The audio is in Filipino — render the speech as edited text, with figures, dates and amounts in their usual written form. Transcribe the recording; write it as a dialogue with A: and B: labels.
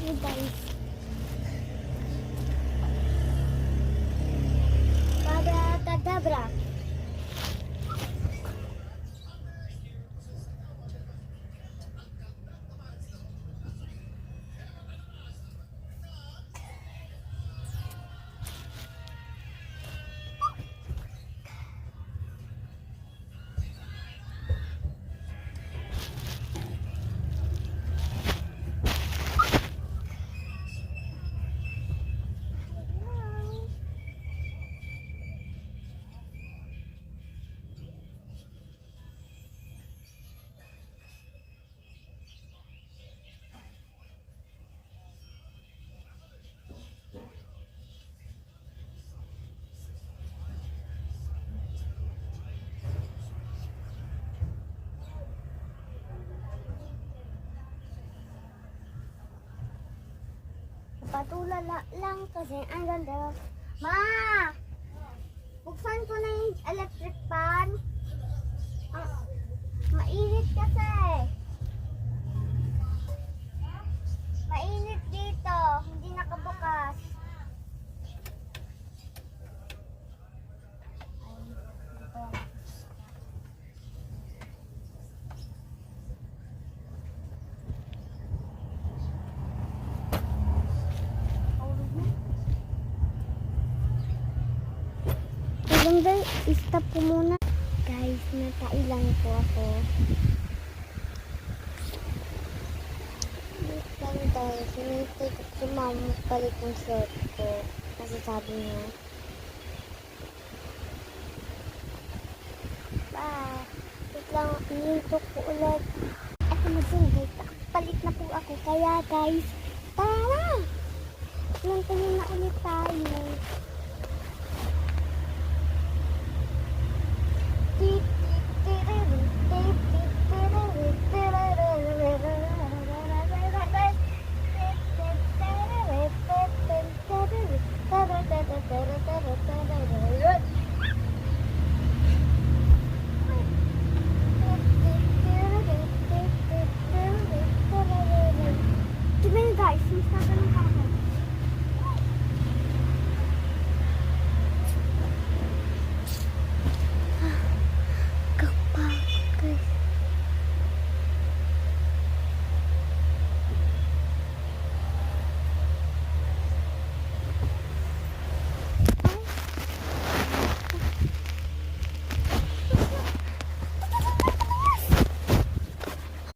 A: mo guys. Para kadabra. Patulala lang kasi ang ganda. Ma! Buksan ko na yung electric fan. Mainit kasi. Mainit dito. Hindi nakabukas. Guys, stop ko muna. Guys, natailan po ako. Wait lang guys. Hinintay ko si mama palit ng shirt ko. Kasi sabi niya. Wait lang. Hinintay ko ulit. Eto na din guys. Palit na po ako. Kaya guys, tara! Hintayin na ulit tayo.